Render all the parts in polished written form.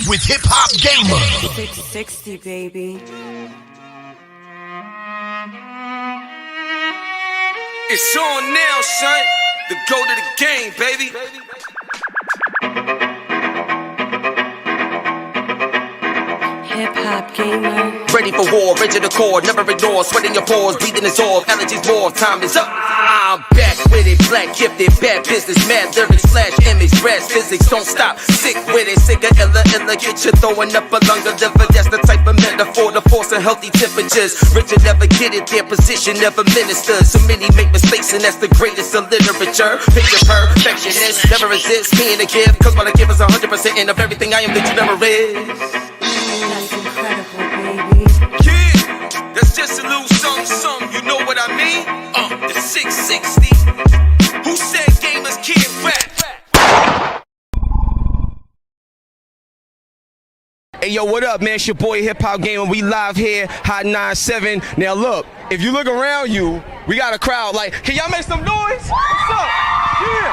with HipHopGamer. 660, baby. It's on now, son. The go to the game, baby. HipHopGamer. Ready for war, rigid accord, never ignore. Sweating your pores, breathing is all. Allergies more, time is up. I'm back with it, black gifted, bad business, mad lyrics, flash image, brass physics, don't stop. Sick with it, sicker, illa, get you throwing up a lung of liver. That's the type of metaphor to force and healthy temperatures. Richard never get it, their position never ministers. So many make mistakes, and that's the greatest of literature. Picture perfectionist, never resist being a gift. Cause what I give is 100% of everything I am that you never is. That's incredible, baby. Yeah, that's just a little something, you know what I mean? The 660. Who said gamers can't rap? Hey yo, what up, man? It's your boy HipHopGamer. We live here, Hot 97. Now look, if you look around you, we got a crowd. Like, can y'all make some noise? What's up? Yeah.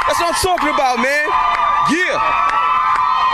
That's what I'm talking about, man. Yeah.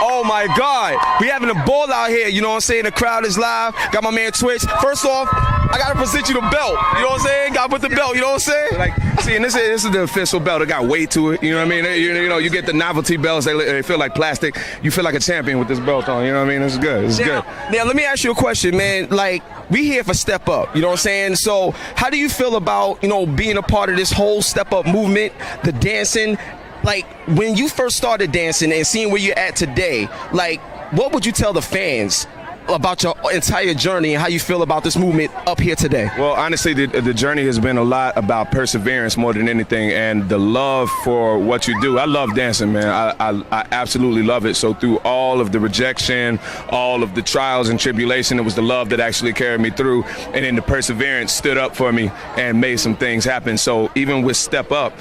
Oh my God, we having a ball out here, you know what I'm saying? The crowd is live, got my man Twitch. First off, I gotta present you the belt, you know what I'm saying? Gotta put the belt, you know what I'm saying? Like, see, and this is the official belt, it got weight to it, you know what I mean? You know, you get the novelty belts, they feel like plastic. You feel like a champion with this belt on, you know what I mean? It's good, it's good. Now, let me ask you a question, man. Like, we here for Step Up, you know what I'm saying? So, how do you feel about, you know, being a part of this whole Step Up movement, the dancing? Like, when you first started dancing and seeing where you're at today, like, what would you tell the fans about your entire journey and how you feel about this movement up here today? Well, honestly, the journey has been a lot about perseverance more than anything, and the love for what you do. I love dancing, man. I absolutely love it. So through all of the rejection, all of the trials and tribulation, it was the love that actually carried me through, and then the perseverance stood up for me and made some things happen. So even with Step Up,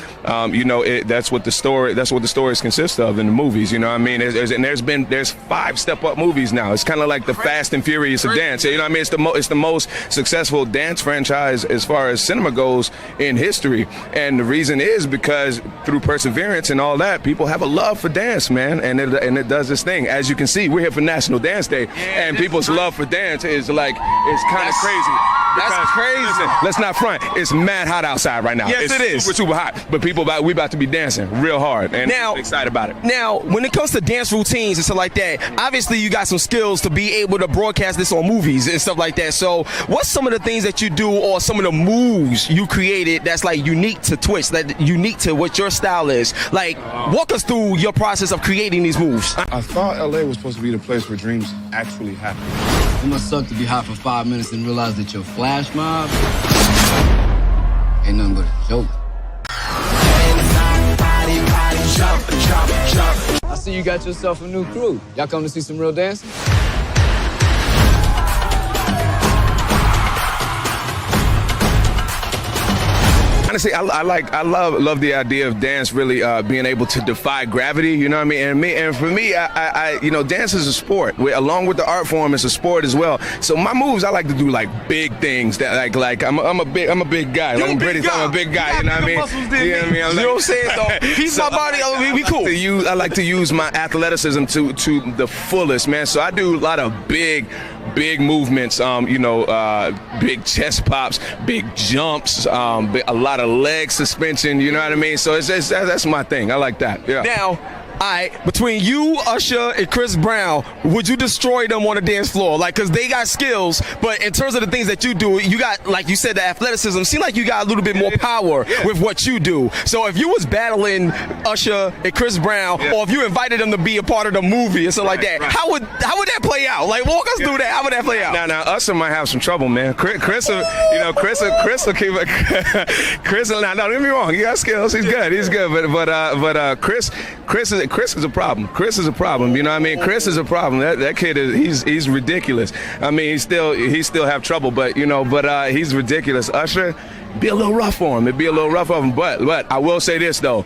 you know, that's what the stories consist of in the movies. You know what I mean? There's 5 Step Up movies now. It's kind of like the Fast and Furious of dance. You know what I mean? It's the most successful dance franchise as far as cinema goes in history. And the reason is because through perseverance and all that, people have a love for dance, man. And it does this thing. As you can see, we're here for National Dance Day, and people's love for dance is like, it's kind of crazy. That's crazy. Listen, let's not front. It's mad hot outside right now. Yes, it's it is. super hot. But we about to be dancing real hard, and now, I'm excited about it. Now, when it comes to dance routines and stuff like that, obviously you got some skills to be able to broadcast this on movies and stuff like that. So what's some of the things that you do, or some of the moves you created that's like unique to Twitch, that unique to what your style is? Like, walk us through your process of creating these moves. I thought LA was supposed to be the place where dreams actually happen. It must suck to be hot for 5 minutes and realize that your flash mob ain't nothing but a joke. I see you got yourself a new crew. Y'all come to see some real dancing? Honestly, I love the idea of dance really being able to defy gravity. You know what I mean? And for me, you know, dance is a sport. Along with the art form, it's a sport as well. So my moves, I like to do like big things. That like I'm a big guy. Like, I'm a big guy. You know what I mean? You know what I mean? You know what I'm saying? Though, he's my body. We cool. I like to use my athleticism to the fullest, man. So I do a lot of big movements. You know, big chest pops, big jumps, a lot of leg suspension, you know what I mean? So that's my thing. I like that. Yeah. Now, Alright, between you, Usher, and Chris Brown, would you destroy them on the dance floor? Like, cause they got skills, but in terms of the things that you do, you got, like you said, the athleticism. Seem like you got a little bit more power with what you do. So if you was battling Usher and Chris Brown, or if you invited them to be a part of the movie or something like that, how would that play out? Like, walk us through that. How would that play out? Now, Usher might have some trouble, man. Chris will keep it. Chris, now, don't get me wrong. He got skills. He's good. He's good. But Chris is a problem. Chris is a problem. You know what I mean? Chris is a problem. That kid he's ridiculous. I mean, he still have trouble, but he's ridiculous. Usher, be a little rough for him. It'd be a little rough of him. But I will say this though.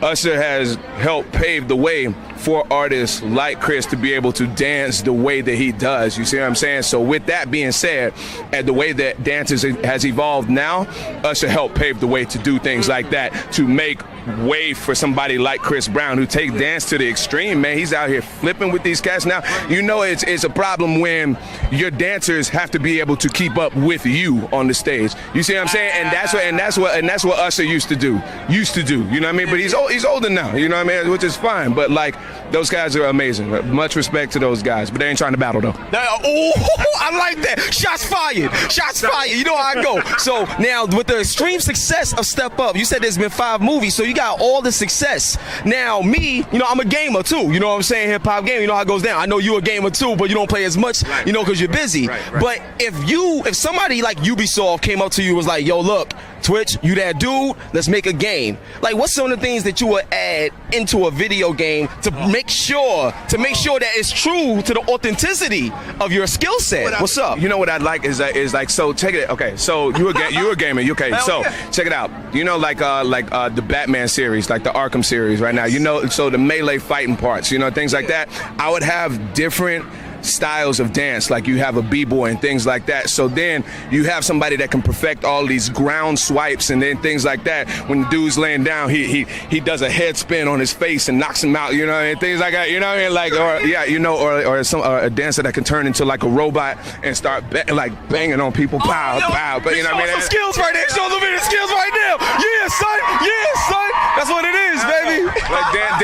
Usher has helped pave the way for artists like Chris to be able to dance the way that he does. You see what I'm saying? So with that being said, and the way that dance has evolved now, us should help pave the way to do things like that, to make way for somebody like Chris Brown who take dance to the extreme, man. He's out here flipping with these cats now. You know it's a problem when your dancers have to be able to keep up with you on the stage. You see what I'm saying? And that's what Usher used to do. You know what I mean? But he's older now, you know what I mean? Which is fine. But like, those guys are amazing. Much respect to those guys, but they ain't trying to battle though. Oh, I like that. Shots fired. Shots fired. You know how I go. So now with the extreme success of Step Up, you said there's been 5 movies, so you got all the success. Now me, you know, I'm a gamer too. You know what I'm saying? Hip hop game. You know how it goes down. I know you're a gamer too, but you don't play as much, you know, because you're busy. Right. But if somebody like Ubisoft came up to you and was like, yo, look, Twitch, you that dude, let's make a game. Like, what's some of the things that you would add into a video game to make sure that it's true to the authenticity of your skill set? What's up? You know what I'd like is like, so check it. Okay, so you a gamer. Okay, so check it out. You know, like the Batman series, like the Arkham series right now. You know, so the melee fighting parts, you know, things like that. I would have different styles of dance, like you have a b-boy and things like that. So then you have somebody that can perfect all these ground swipes and then things like that. When the dude's laying down, he does a head spin on his face and knocks him out, you know, and things like that, you know what I mean? Like, or yeah, you know, or a dancer that can turn into like a robot and start banging on people, pow, pow. But you know what I mean? Some skills right there. Show them the skills right now. Yeah, son. Yeah, son. That's what it is, baby. Like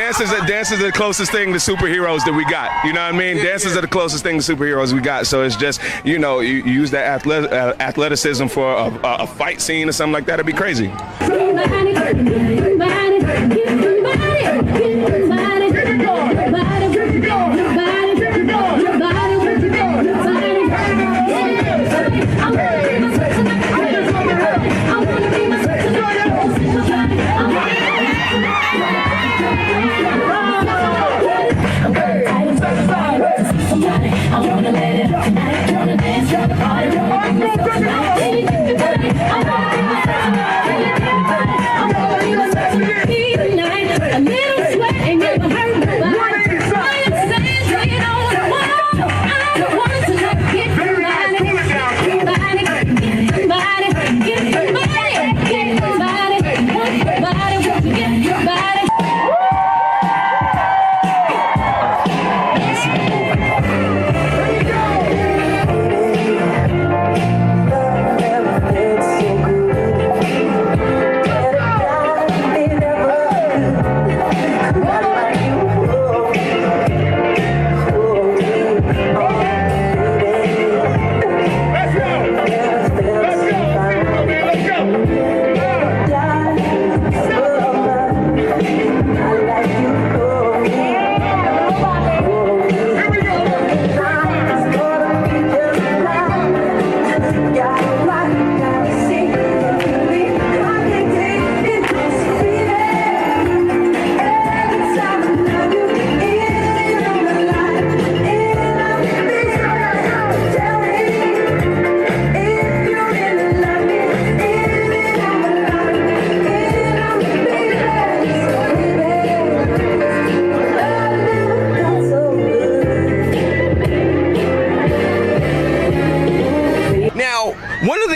dance is the closest thing to superheroes that we got. You know what I mean? Dances are the closest thing to superheroes we got. So it's just, you know, you use that athleticism for a fight scene or something like that. It'd be crazy.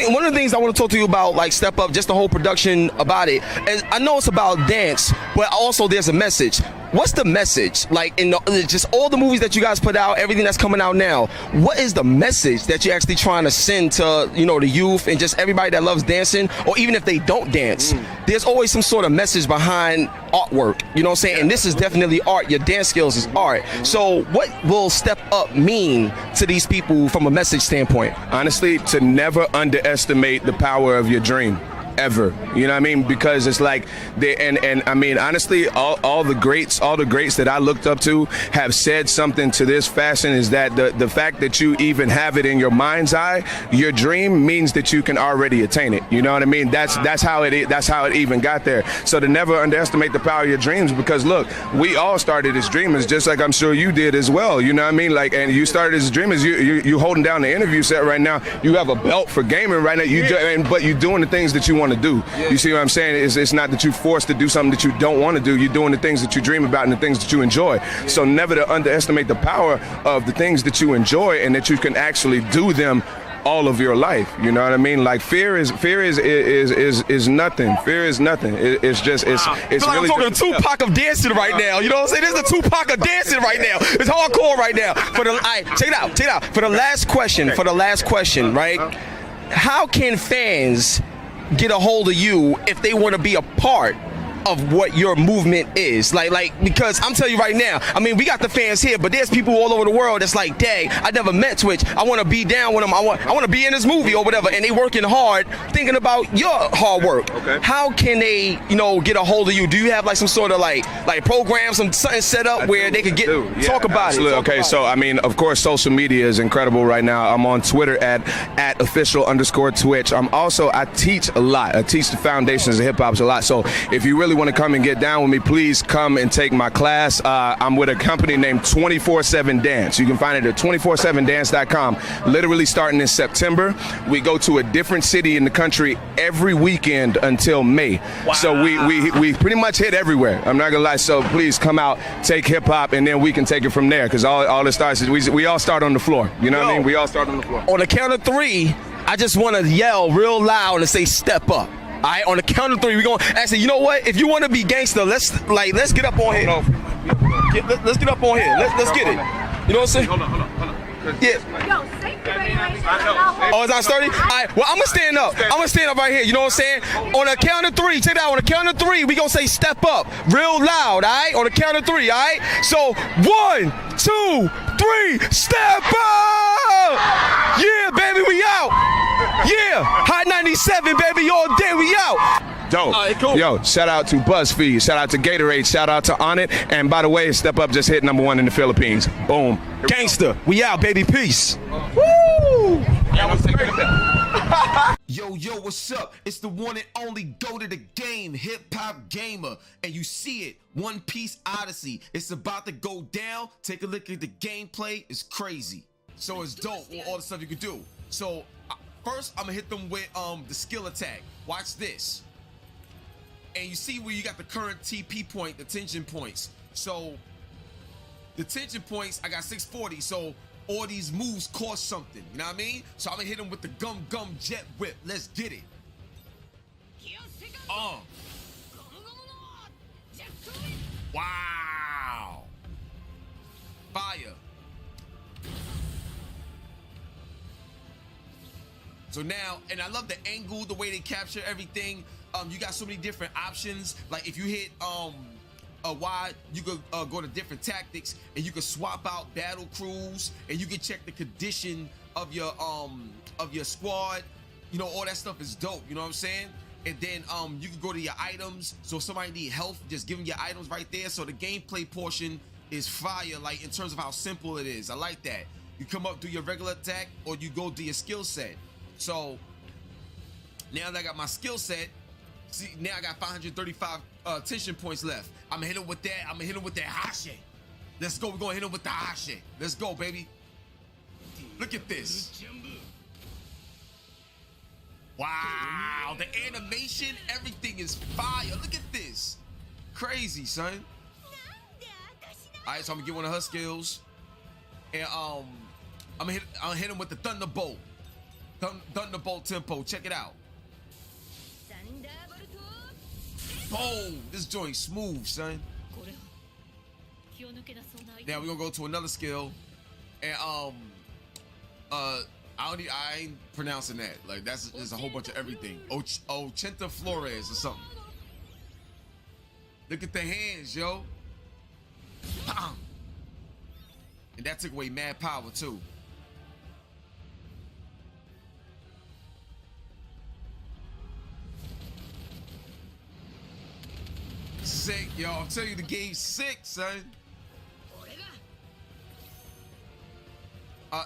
One of the things I want to talk to you about, like Step Up, just the whole production about it. And I know it's about dance, but also there's a message. What's the message? Like in just all the movies that you guys put out, everything that's coming out now, what is the message that you're actually trying to send to, you know, the youth and just everybody that loves dancing, or even if they don't dance? There's always some sort of message behind artwork, you know what I'm saying? And this is definitely art. Your dance skills is art. So what will Step Up mean to these people from a message standpoint? Honestly, to never underestimate the power of your dream. Ever, you know what I mean? Because it's like and I mean, honestly, all the greats that I looked up to have said something to this fashion, is that the fact that you even have it in your mind's eye, your dream, means that you can already attain it. You know what I mean? That's how it even got there. So to never underestimate the power of your dreams, because look, we all started as dreamers, just like I'm sure you did as well. You know what I mean? Like, and you started as dreamers. You holding down the interview set right now. You have a belt for gaming right now. But you're doing the things that you want to do. You see what I'm saying? It's not that you're forced to do something that you don't want to do. You're doing the things that you dream about and the things that you enjoy. So never to underestimate the power of the things that you enjoy and that you can actually do them all of your life. You know what I mean? Like fear is nothing. Fear is nothing. It's just it's Like really I'm talking to Tupac of dancing right now. You know what I'm saying? This is the Tupac of dancing right now. It's hardcore right now. Check it out. For the last question, right? How can fans get a hold of you if they want to be a part of what your movement is? Like because I'm telling you right now, I mean, we got the fans here, but there's people all over the world that's like, dang, I never met Twitch. I want to be down with them. I want to be in this movie or whatever, and they working hard, thinking about your hard work. Okay. How can they, get a hold of you? Do you have like some sort of like program, something set up where they could talk about it? Okay, so I mean, of course, social media is incredible right now. I'm on Twitter at @official_Twitch. I teach a lot. I teach the foundations of hip hop a lot. So if you really want to come and get down with me, please come and take my class. I'm with a company named 24/7 Dance. You can find it at 247dance.com. Literally starting in September, we go to a different city in the country every weekend until May. Wow. So we pretty much hit everywhere. I'm not gonna lie. So please come out, take hip hop, and then we can take it from there. Because all it starts is we all start on the floor. You know what I mean? We all start on the floor. On the count of 3, I just want to yell real loud and say step up. All right, on the count of 3, we're going to actually, you know what? If you want to be gangster, let's get up on here. Let's get up on here. Let's get it. You know what I'm saying? Hold on. Yeah. Yo, safety regulations. Oh, is that sturdy? All right, well, I'm going to stand up. I'm going to stand up right here. You know what I'm saying? On the count of 3, check it out. On the count of 3, we're going to say step up real loud, all right? On the count of 3, all right? So, 1, 2, 3, step up! Yeah, baby, we out. Yeah, Hot 97, baby, all day, we out. Dope. All right, cool. Yo, shout out to BuzzFeed, shout out to Gatorade, shout out to On It, and by the way, Step Up just hit #1 in the Philippines. Boom. Gangster, we out, baby, peace. Woo! Yo, what's up? It's the one and only go to the game, Hip Hop Gamer. And you see it, One Piece Odyssey. It's about to go down. Take a look at the gameplay. It's crazy. So it's dope, all the stuff you can do. So first, I'm gonna hit them with the skill attack. Watch this. And you see where you got the current TP point, the tension points. So the tension points, I got 640. So all these moves cost something. You know what I mean? So I'm gonna hit him with the gum jet whip. Let's get it. Wow. Fire. So now, and I love the angle, the way they capture everything. You got so many different options. Like if you hit a wide, you could go to different tactics, and you could swap out battle crews, and you can check the condition of your squad. You know, all that stuff is dope. You know what I'm saying? And then you can go to your items. So if somebody need help, just give them your items right there. So the gameplay portion is fire, like in terms of how simple it is. I like that. You come up, do your regular attack, or you go do your skill set. So now that I got my skill set, see, now I got 535 tension points left. I'm gonna hit him with that. I'm gonna hit him with that Hashe. Let's go. We're gonna hit him with the Hashe. Let's go, baby. Look at this. Wow, the animation, everything is fire. Look at this. Crazy, son. All right, so I'm gonna get one of her skills, and I'm gonna hit him with the Thunderbolt. Thunderbolt tempo. Check it out. Boom! This joint smooth, son. Now we're gonna go to another skill, and I ain't pronouncing that. Like there's a whole bunch of everything. Ochenta Flores or something. Look at the hands, yo. And that took away mad power too. Sick, yo. I'll tell you, the game's sick, son.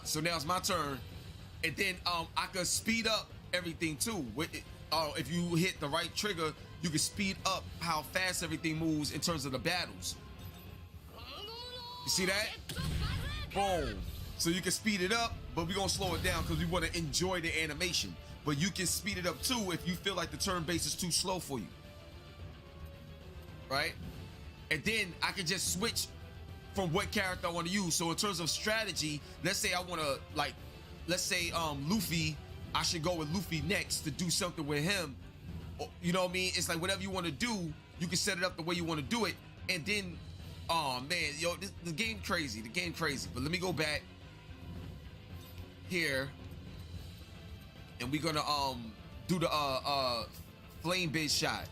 So now it's my turn. And then I could speed up everything too. With it, if you hit the right trigger, you can speed up how fast everything moves in terms of the battles. You see that? Boom. So you can speed it up, but we're gonna slow it down because we want to enjoy the animation. but you can speed it up too if you feel like the turn base is too slow for you. Right? And then I can just switch from what character I want to use. So in terms of strategy, let's say I want to, like, let's say Luffy, I should go with Luffy next to do something with him. You know what I mean? It's like whatever you want to do, you can set it up the way you want to do it. And then, oh man, yo, the game crazy. The game crazy. But let me go back here. And we're gonna do the flame base shot.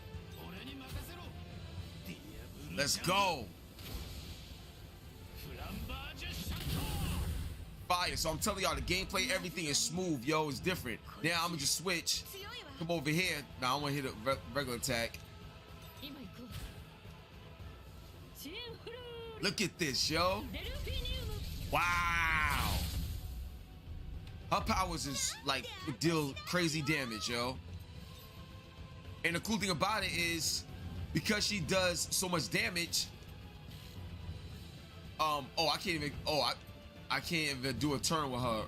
Let's go. Fire. So I'm telling y'all, the gameplay, everything is smooth, yo. It's different. Now I'm gonna just switch. Come over here. Now I want to hit a regular attack. Look at this, yo. Wow. Her powers is like deal crazy damage, yo. And the cool thing about it is, because she does so much damage, I can't even do a turn with her.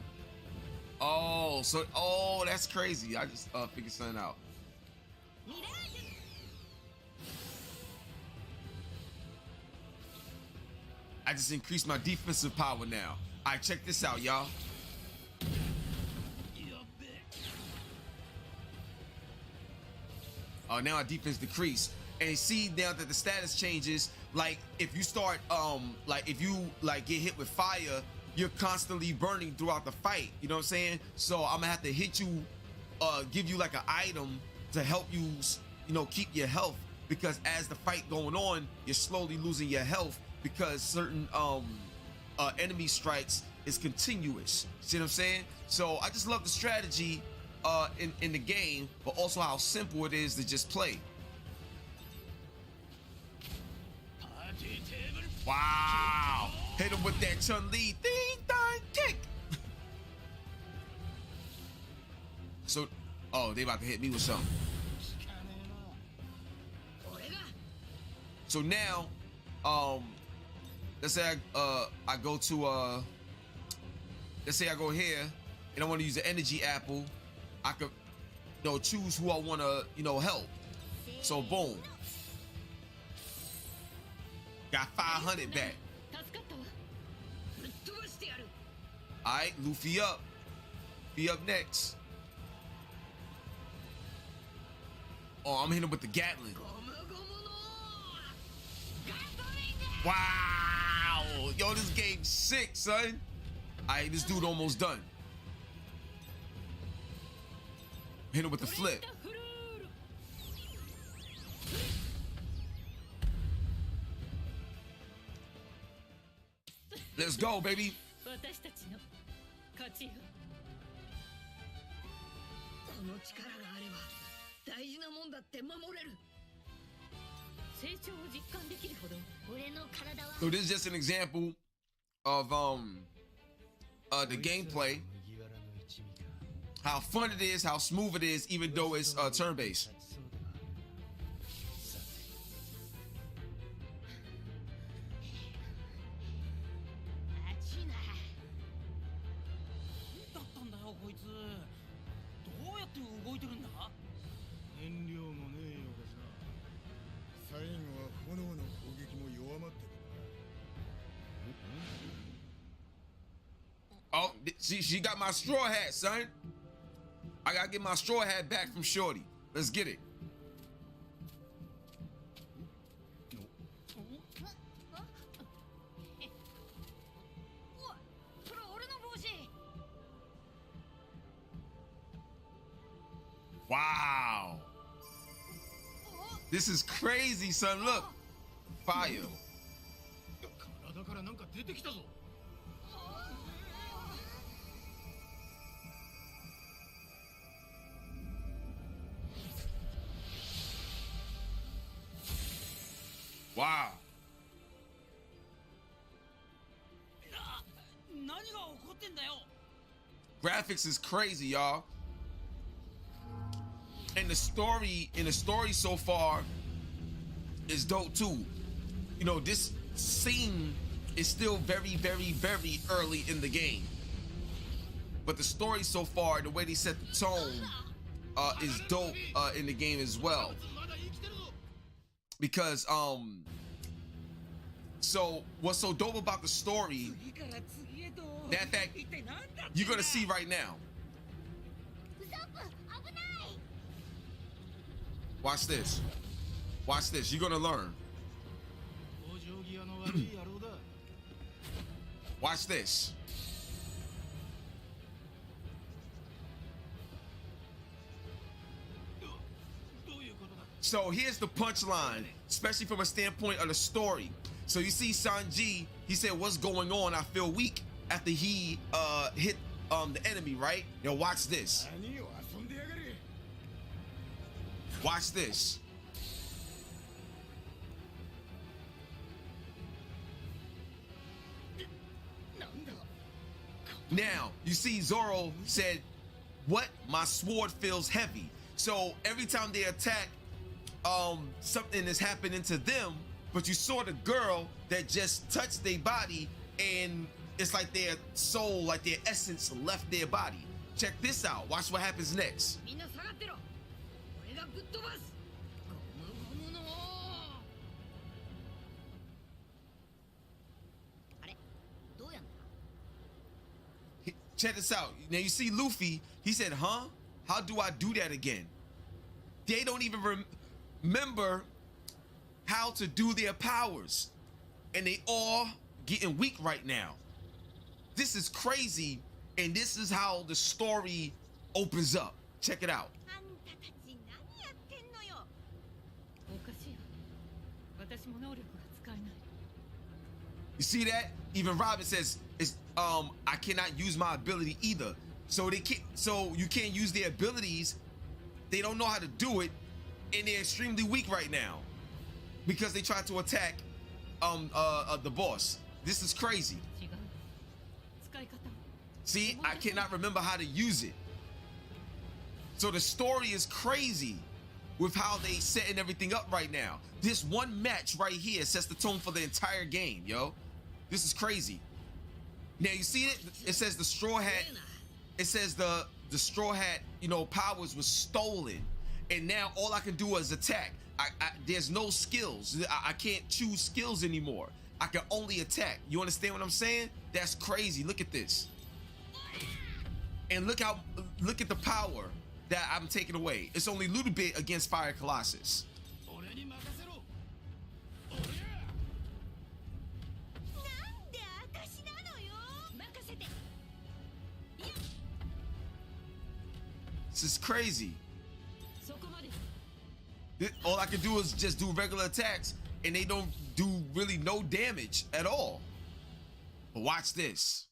That's crazy. I just figured something out. I just increased my defensive power now. Alright, check this out, y'all. Now our defense decreased. And see now that the status changes, like if you start like if you like get hit with fire, you're constantly burning throughout the fight. You know what I'm saying? So I'm gonna have to hit you, give you like an item to help you, you know, keep your health, because as the fight going on, you're slowly losing your health because certain enemy strikes is continuous. See what I'm saying? So I just love the strategy in the game, but also how simple it is to just play. Wow! Hit him with that Chun-Li ding dong kick. So, they about to hit me with something. So now, let's say I go to let's say I go here and I want to use the energy apple. I could, you know, choose who I want to, you know, help. So boom. Got 500 back. Alright, Luffy up. Be up next. I'm hitting him with the Gatling. Wow! Yo, this game's sick, son. Alright, this dude almost done. Hit him with the flip. Let's go, baby. So this is just an example of the gameplay, how fun it is, how smooth it is, even though it's turn-based. Oh, she got my straw hat, son. I gotta get my straw hat back from Shorty. Let's get it. Wow. This is crazy, son. Look. Fire. Wow. Graphics is crazy, y'all. And the story so far is dope too. You know, this scene is still very, very, very early in the game. But the story so far, the way they set the tone, is dope in the game as well. Because so what's so dope about the story, that fact you're gonna see right now. Watch this. Watch this. You're gonna learn. Watch this. So here's the punchline, especially from a standpoint of the story. So you see Sanji, he said, what's going on? I feel weak after he hit the enemy, right? Now watch this. Watch this. Now, you see Zoro said, what? My sword feels heavy. So every time they attack, something is happening to them, but you saw the girl that just touched their body and it's like their soul, like their essence left their body. Check this out. Watch what happens next. Check this out. Now you see Luffy, he said, huh? How do I do that again? They don't even remember how to do their powers. And they all getting weak right now. This is crazy. And this is how the story opens up. Check it out. You see that? Even Robin says, I cannot use my ability either. So they can't, so you can't use their abilities. They don't know how to do it, and they're extremely weak right now because they tried to attack the boss. This is crazy. See, I cannot remember how to use it. So the story is crazy with how they setting everything up right now. This one match right here sets the tone for the entire game, yo. This is crazy. Now you see it? It says the straw hat. It says the straw hat, you know, powers was stolen, and now all I can do is attack. There's no skills. I can't choose skills anymore. I can only attack. You understand what I'm saying? That's crazy. Look at this. And look at the power that I'm taking away. It's only a little bit against Fire Colossus. This is crazy. All I can do is just do regular attacks and they don't do really no damage at all. But watch this.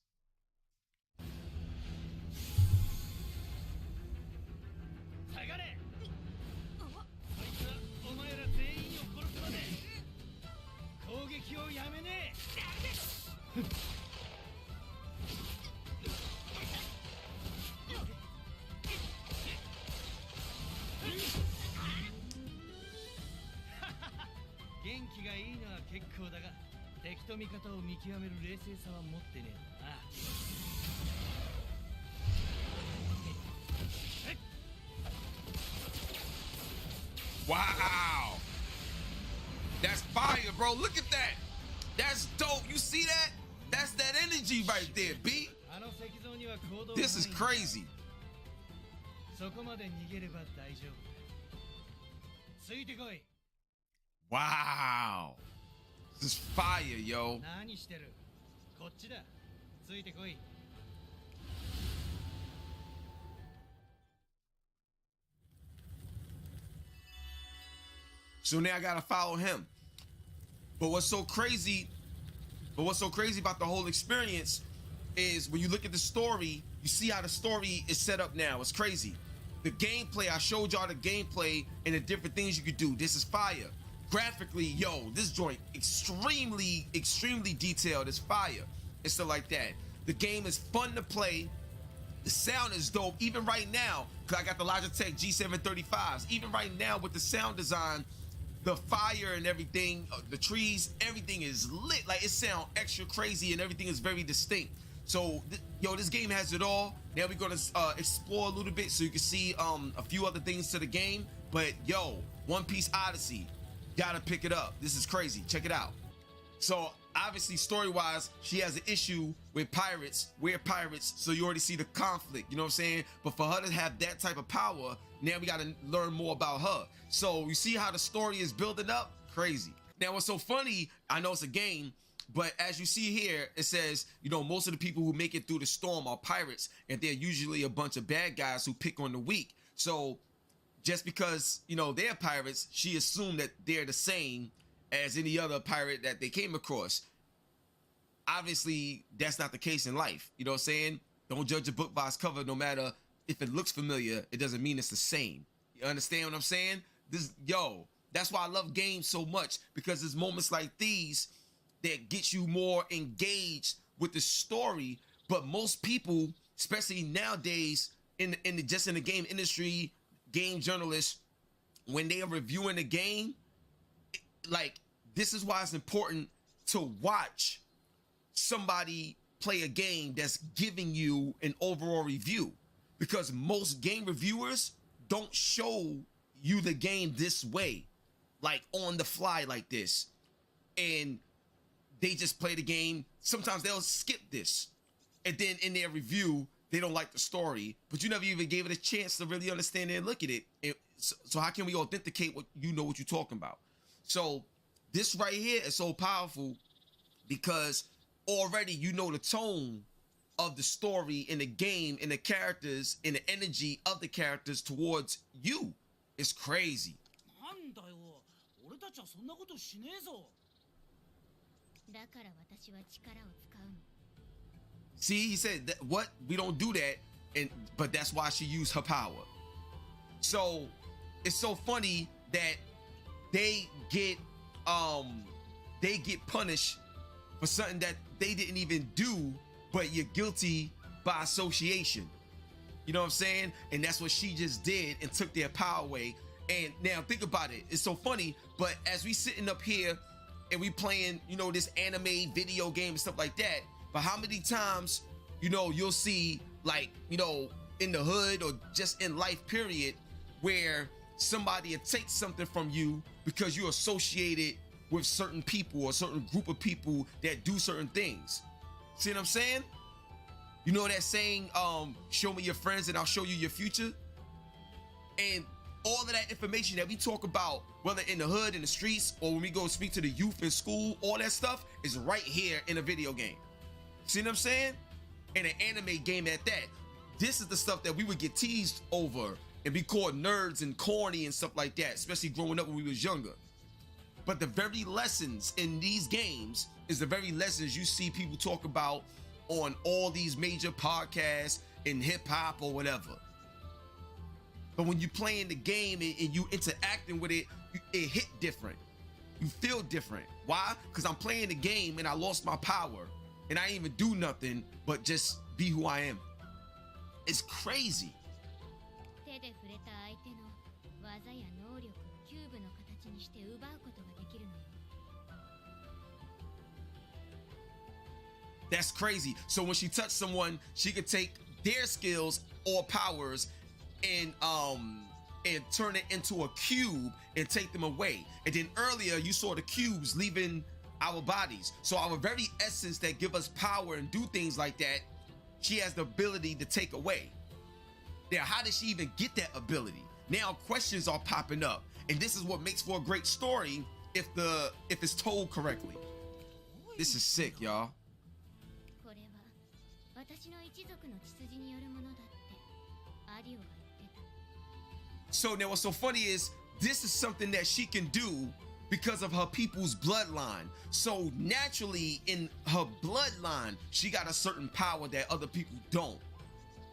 Wow, that's fire, bro. Look at that. That's dope. You see that? That's that energy right there, B. This is crazy. Wow, this is fire, yo. So now I gotta follow him. But what's so crazy about the whole experience is when you look at the story, you see how the story is set up now. It's crazy. The gameplay, I showed y'all the gameplay and the different things you could do. This is fire. Graphically, yo, this joint extremely detailed. It's fire and stuff like that. The game is fun to play. The sound is dope. Even right now, because I got the Logitech G735s. Even right now with the sound design, the fire and everything, the trees, everything is lit. Like, it sounds extra crazy and everything is very distinct. So, yo, this game has it all. Now we're gonna explore a little bit so you can see a few other things to the game. But yo, One Piece Odyssey, gotta pick it up. This is crazy. Check it out. So obviously, story-wise, she has an issue with pirates. We're pirates, so you already see the conflict. You know what I'm saying? But for her to have that type of power, now we gotta learn more about her. So you see how the story is building up? Crazy. Now, what's so funny? I know it's a game. But as you see here, it says, you know, most of the people who make it through the storm are pirates, and they're usually a bunch of bad guys who pick on the weak. So just because, you know, they're pirates, she assumed that they're the same as any other pirate that they came across. Obviously, that's not the case in life. You know what I'm saying? Don't judge a book by its cover. No matter if it looks familiar, it doesn't mean it's the same. You understand what I'm saying? That's why I love games so much, because there's moments like these that gets you more engaged with the story. But most people, especially nowadays in the game industry, game journalists, when they are reviewing a game, like, this is why it's important to watch somebody play a game that's giving you an overall review, because most game reviewers don't show you the game this way, like on the fly like this, and they just play the game. Sometimes they'll skip this, and then in their review they don't like the story, but you never even gave it a chance to really understand it and look at it. So how can we authenticate what you're talking about? So this right here is so powerful, because already you know the tone of the story in the game, and the characters, and the energy of the characters towards you. It's crazy. See, he said that, what? We don't do that, but that's why she used her power. So it's so funny that they get punished for something that they didn't even do, but you're guilty by association. You know what I'm saying? And that's what she just did, and took their power away. And now think about it. It's so funny, but as we sitting up here and we playing, you know, this anime video game and stuff like that, but how many times, you know, you'll see, like, you know, in the hood or just in life period, where somebody will take something from you because you're associated with certain people or a certain group of people that do certain things. See what I'm saying? You know that saying, show me your friends and I'll show you your future? And all of that information that we talk about, whether in the hood, in the streets, or when we go speak to the youth in school, all that stuff is right here in a video game. See what I'm saying? In an anime game at that. This is the stuff that we would get teased over and be called nerds and corny and stuff like that, especially growing up when we was younger. But the very lessons in these games is the very lessons you see people talk about on all these major podcasts in hip hop or whatever. But when you playing the game and you interacting with it, it hit different. You feel different. Why? Because I'm playing the game and I lost my power, and I didn't even do nothing but just be who I am. It's crazy. That's crazy. So when she touched someone, she could take their skills or powers and turn it into a cube and take them away. And then earlier you saw the cubes leaving our bodies. So our very essence that give us power and do things like that, she has the ability to take away. Now, how did she even get that ability? Now questions are popping up, and this is what makes for a great story if it's told correctly. This is sick, y'all. So now what's so funny is this is something that she can do because of her people's bloodline. So naturally in her bloodline, she got a certain power that other people don't.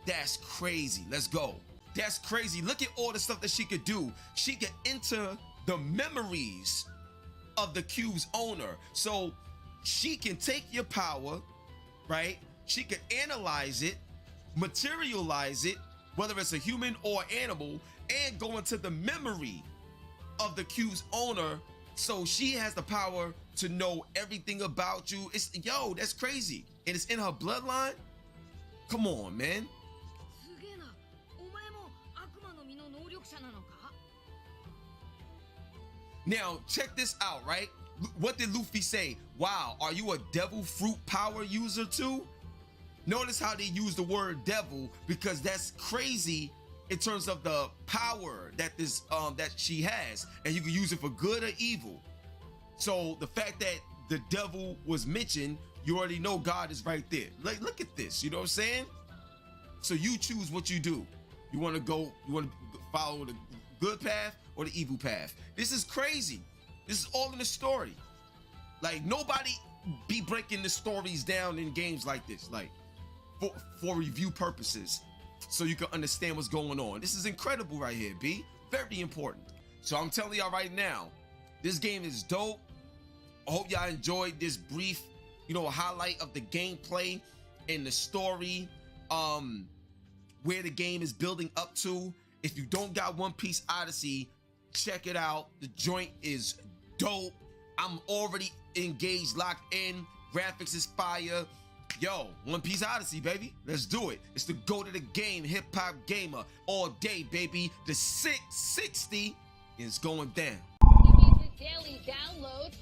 That's crazy. Let's go. That's crazy. Look at all the stuff that she could do. She could enter the memories of the cube's owner. So she can take your power, right? She could analyze it, materialize it, whether it's a human or animal, and go into the memory of the cube's owner So she has the power to know everything about you. It's yo, that's crazy. And it's in her bloodline. Come on, man. Now, check this out, right? What did Luffy say? Wow, are you a devil fruit power user too? Notice how they use the word devil, because that's crazy in terms of the power that this that she has, and you can use it for good or evil. So the fact that the devil was mentioned, you already know God is right there. Like, look at this, you know what I'm saying? So you choose what you do. You want to follow the good path or the evil path. This is crazy. This is all in the story. Like, nobody be breaking the stories down in games like this, like for review purposes, so you can understand what's going on. This is incredible right here, B. Very important. So I'm telling y'all right now, this game is dope. I hope y'all enjoyed this brief, highlight of the gameplay and the story, where the game is building up to. If you don't got One Piece Odyssey, check it out. The joint is dope. I'm already engaged, locked in. Graphics is fire. Yo, One Piece Odyssey, baby. Let's do it. It's the go to the game, hip hop gamer, all day, baby. The 660 is going down. Daily download.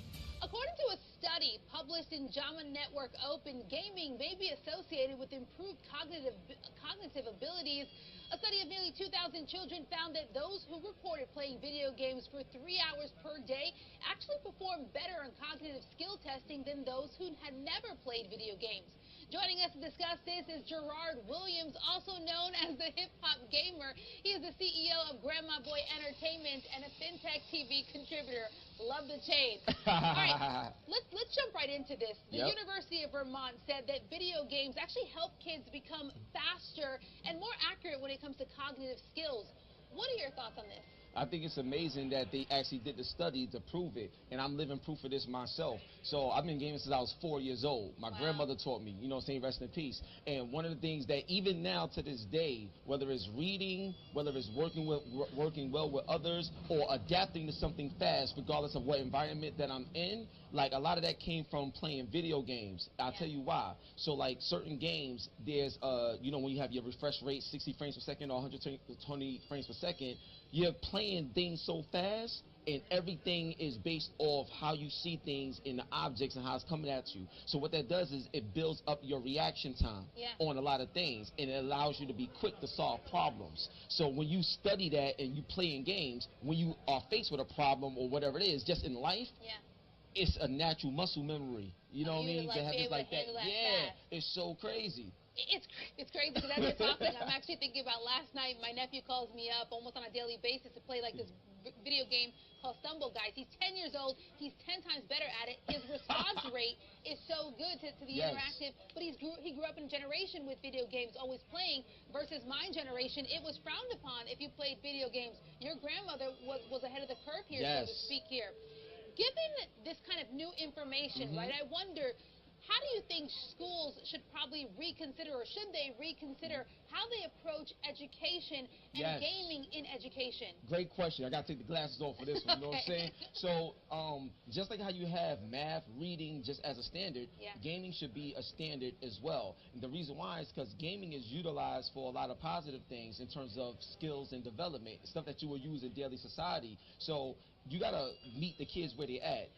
According to a study published in JAMA Network Open, gaming may be associated with improved cognitive abilities. A study of nearly 2,000 children found that those who reported playing video games for 3 hours per day actually performed better on cognitive skill testing than those who had never played video games. Joining us to discuss this is Gerard Williams, also known as the HipHopGamer. He is the CEO of Grandma Boy Entertainment and a FinTech TV contributor. Love the chain. All right, let's jump right into this. The University of Vermont said that video games actually help kids become faster and more accurate when it comes to cognitive skills. What are your thoughts on this? I think it's amazing that they actually did the study to prove it, and I'm living proof of this myself. So I've been gaming since I was 4 years old. My grandmother taught me, saying rest in peace. And one of the things that even now to this day, whether it's reading, whether it's working well with others, or adapting to something fast, regardless of what environment that I'm in, like a lot of that came from playing video games. I'll tell you why. So like certain games, there's when you have your refresh rate 60 frames per second or 120 frames per second, you're playing things so fast, and everything is based off how you see things in the objects and how it's coming at you. So what that does is it builds up your reaction time on a lot of things, and it allows you to be quick to solve problems. So when you study that and you play in games, when you are faced with a problem or whatever it is, just in life, it's a natural muscle memory. You know what I mean? Like, to have it like that. Yeah, it's so crazy. It's crazy because as you're talking, I'm actually thinking about last night. My nephew calls me up almost on a daily basis to play like this video game called Stumble Guys. He's 10 years old. He's 10 times better at it. His response rate is so good to the interactive. But he grew up in a generation with video games, always playing, versus my generation. It was frowned upon if you played video games. Your grandmother was ahead of the curve here, so to speak here. Given this kind of new information, right, I wonder, how do you think schools should probably reconsider, or should they reconsider how they approach education and gaming in education? Great question. I got to take the glasses off for this one, you know what I'm saying? So just like how you have math, reading just as a standard, gaming should be a standard as well. And the reason why is because gaming is utilized for a lot of positive things in terms of skills and development, stuff that you will use in daily society. So you got to meet the kids where they're at.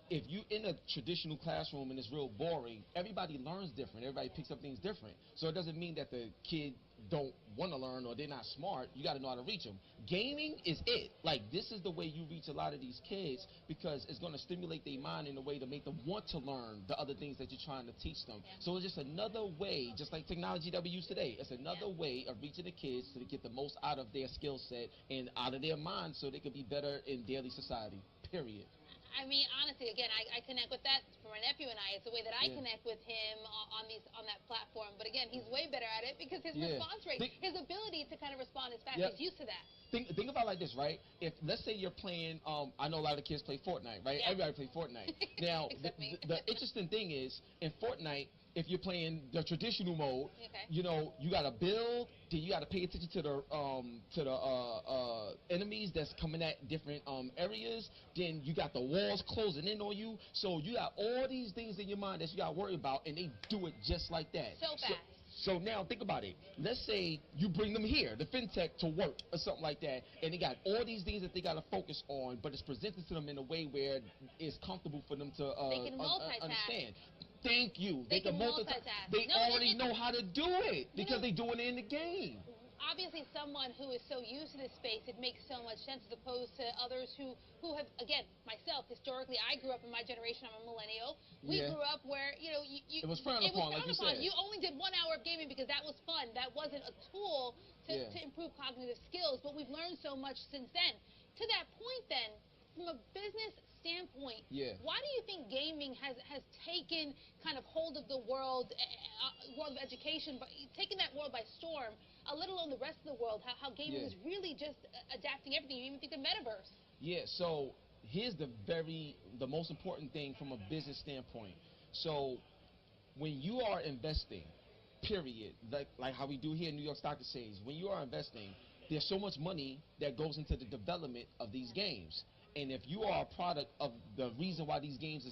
If you in a traditional classroom and it's real boring, everybody learns different. Everybody picks up things different. So it doesn't mean that the kid don't want to learn or they're not smart. You got to know how to reach them. Gaming is it. Like, this is the way you reach a lot of these kids, because it's going to stimulate their mind in a way to make them want to learn the other things that you're trying to teach them. So it's just another way, just like technology that we use today. It's another way of reaching the kids to get the most out of their skill set and out of their mind so they can be better in daily society, period. I mean, honestly, again, I connect with that for my nephew and I. It's the way that I connect with him on that platform. But again, he's way better at it because his response rate, his ability to kind of respond as fast, he's used to that. think about it like this, right? If let's say you're playing, I know a lot of kids play Fortnite, right? Yeah. Everybody play Fortnite. Now, Except me. the interesting thing is in Fortnite, if you're playing the traditional mode, Okay. you know, you got to build, then you got to pay attention to the enemies that's coming at different areas. Then you got the walls closing in on you. So you got all these things in your mind that you got to worry about, and they do it just like that. So fast. So now think about it. Let's say you bring them here, the fintech, to work or something like that, and they got all these things that they got to focus on, but it's presented to them in a way where it's comfortable for them to They can multitask. understand. Thank you. They can multitask. They No, already know how to do it because they doing it in the game. Obviously, someone who is so used to this space, it makes so much sense as opposed to others who have, again, myself, historically, I grew up in my generation, I'm a millennial. We grew up where, you know, it was frowned upon, like you said. You only did 1 hour of gaming because that was fun. That wasn't a tool to improve cognitive skills, but we've learned so much since then. To that point, then, from a business standpoint, why do you think gaming has taken kind of hold of the world of education, but taken that world by storm, let alone the rest of the world, how gaming is really just adapting everything? You even think the metaverse. Yeah, so here's the most important thing from a business standpoint. So when you are investing, period, like how we do here in New York Stock Exchange, when you are investing, there's so much money that goes into the development of these games. And if you are a product of the reason why these games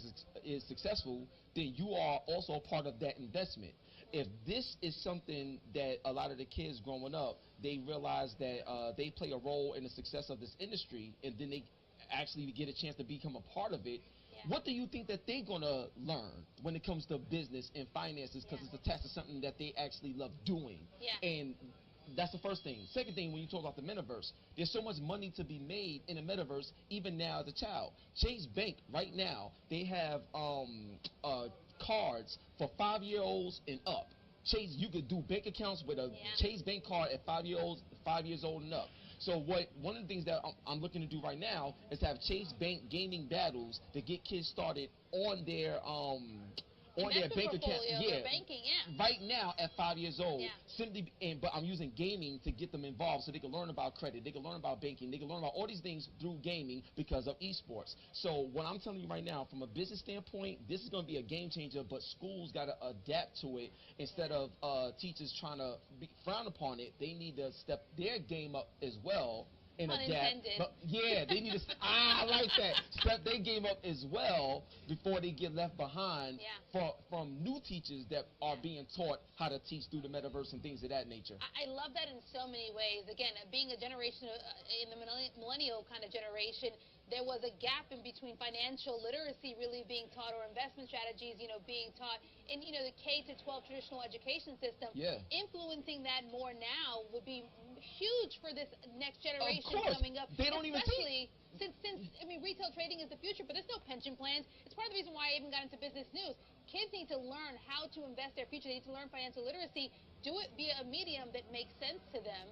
is successful, then you are also a part of that investment. If this is something that a lot of the kids growing up, they realize that they play a role in the success of this industry, and then they actually get a chance to become a part of it, what do you think that they're going to learn when it comes to business and finances, because it's attached to something that they actually love doing? And that's the first thing. Second thing, when you talk about the metaverse, there's so much money to be made in the metaverse, even now as a child. Chase Bank, right now, they have cards for 5-year-olds and up. Chase, you could do bank accounts with a Chase Bank card at 5 years old and up. So one of the things that I'm looking to do right now is have Chase Bank gaming battles to get kids started on their bank account, banking, right now at 5 years old. But I'm using gaming to get them involved so they can learn about credit, they can learn about banking, they can learn about all these things through gaming because of esports. So what I'm telling you right now, from a business standpoint, this is going to be a game changer, but schools got to adapt to it. Instead of teachers trying to frown upon it, they need to step their game up as well. And adapt. But they need to. I like that. Step their game up as well before they get left behind from new teachers that are being taught how to teach through the metaverse and things of that nature. I love that in so many ways. Again, being a generation in the millennial kind of generation, there was a gap in between financial literacy really being taught or investment strategies, being taught in, the K-12 traditional education system. Influencing that more now would be huge for this next generation coming up. They don't even teach. Since retail trading is the future, but there's no pension plans. It's part of the reason why I even got into business news. Kids need to learn how to invest their future. They need to learn financial literacy. Do it via a medium that makes sense to them.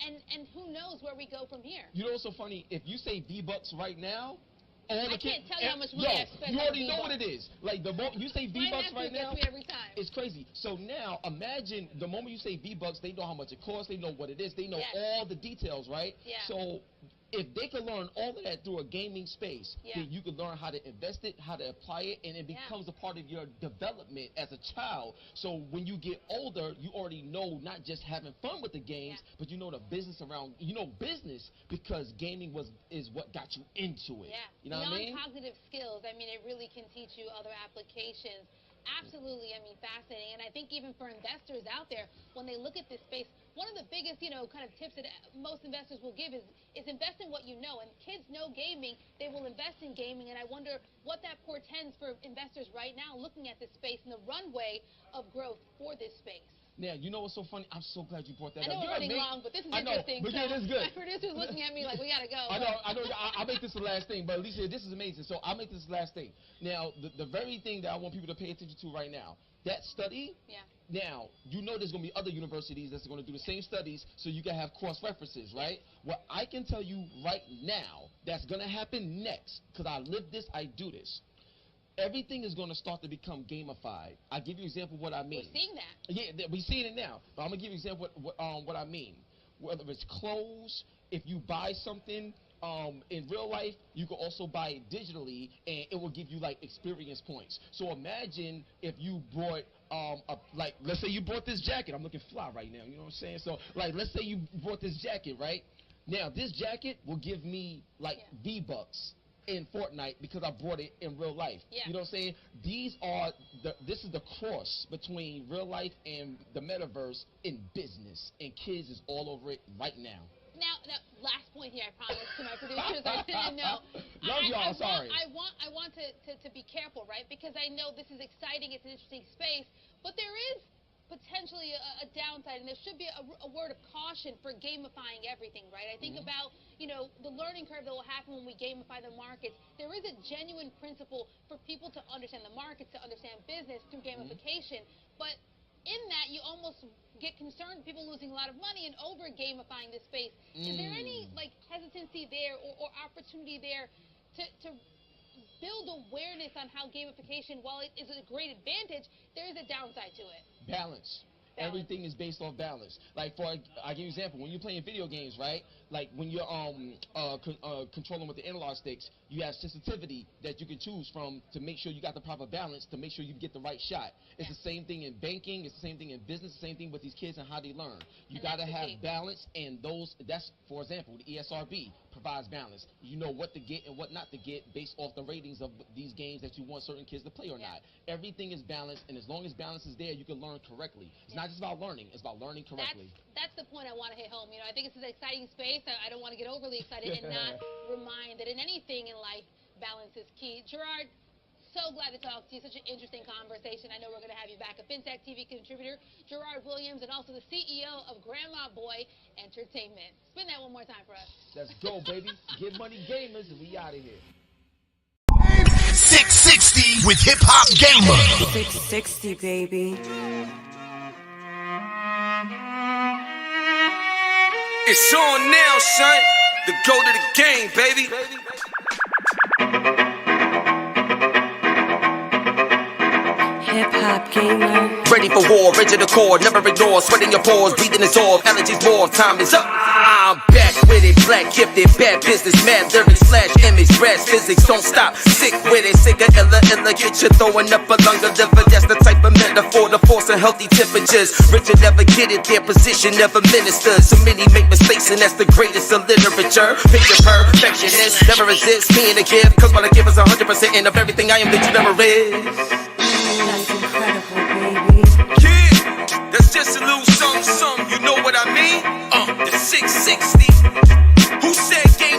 And who knows where we go from here. You know what's so funny? If you say V-Bucks right now, I can't tell you how much money I spend. You already know what it is. Like the moment you say V-Bucks right now, gets me every time. It's crazy. So now imagine the moment you say V-Bucks, they know how much it costs, they know what it is, they know all the details, right? So if they can learn all of that through a gaming space, then you can learn how to invest it, how to apply it, and it becomes a part of your development as a child. So when you get older, you already know not just having fun with the games, but you know the business around, business, because gaming is what got you into it. You know what I mean? Beyond cognitive skills, it really can teach you other applications. Absolutely, fascinating. And I think even for investors out there, when they look at this space, one of the biggest, kind of tips that most investors will give is invest in what you know. And kids know gaming, they will invest in gaming. And I wonder what that portends for investors right now looking at this space and the runway of growth for this space. Now, you know what's so funny? I'm so glad you brought that up. I know we're running long, but this is interesting. But this is good. My producer's looking at me like, we got to go. I know. I'll make this the last thing, but Alicia, this is amazing. So I'll make this the last thing. Now, the very thing that I want people to pay attention to right now, that study, now, there's going to be other universities that's going to do the same studies so you can have cross-references, right? What I can tell you right now that's going to happen next, because I live this, I do this. Everything is going to start to become gamified. I'll give you an example of what I mean. We're seeing that. Yeah, we're seeing it now. But I'm going to give you an example of what I mean. whether it's clothes, if you buy something in real life, you can also buy it digitally, and it will give you like experience points. So imagine if you bought like, let's say you bought this jacket. I'm looking fly right now, you know what I'm saying? So like, let's say you bought this jacket, right? Now this jacket will give me like V-Bucks in Fortnite because I bought it in real life. You know what I'm saying? This is the cross between real life and the metaverse in business, and kids is all over it right now. Now, last point here, I promise to my producers. I didn't know. Love y'all. Sorry. I want to be careful, right? Because I know this is exciting. It's an interesting space, but there is potentially a downside, and there should be a word of caution for gamifying everything, right? I think about, you know, the learning curve that will happen when we gamify the markets. There is a genuine principle for people to understand the markets, to understand business through gamification, but in that, you almost get concerned, people losing a lot of money and over gamifying this space. Is there any like hesitancy there or opportunity there to build awareness on how gamification, while it is a great advantage, there is a downside to it? Balance. Everything is based off balance. Like, I give you an example. When you're playing video games, right? Like when you're controlling with the analog sticks, you have sensitivity that you can choose from to make sure you got the proper balance, to make sure you get the right shot. It's the same thing in banking. It's the same thing in business. The same thing with these kids and how they learn. You got to have balance, and that's, for example, the ESRB provides balance. You know what to get and what not to get based off the ratings of these games that you want certain kids to play or not. Everything is balanced, and as long as balance is there, you can learn correctly. It's not just about learning. It's about learning correctly. That's the point I want to hit home. You know, I think it's an exciting space. I don't want to get overly excited and not remind that in anything in life, balance is key. Gerard, so glad to talk to you. Such an interesting conversation. I know we're going to have you back. A FinTech TV contributor, Gerard Williams, and also the CEO of Grandma Boy Entertainment. Spin that one more time for us. Let's go, baby. Get money gamers, and we out of here. 660 with Hip Hop Gamer. 660, baby. It's on now, son. The go to the game, baby. Hip Hop Gamer. Ready for war, ready to core, never ignore. Sweating your pores, breathing is all. Allergies more, time is up. I'm back with it, black gifted, bad business, mad lyrics, flash image, rest, physics, don't stop. Sick with it, sicker, illa, get you throwing up a lung of liver. That's the type of metaphor to force and healthy temperatures. Richard never get it, their position never ministers. So many make mistakes, and that's the greatest of literature. Picture perfectionist, never resist being a gift. Cause what I give is 100% in of everything I am that you never is. That's incredible, baby. Kid, that's just a little something, you know what I mean? The 660.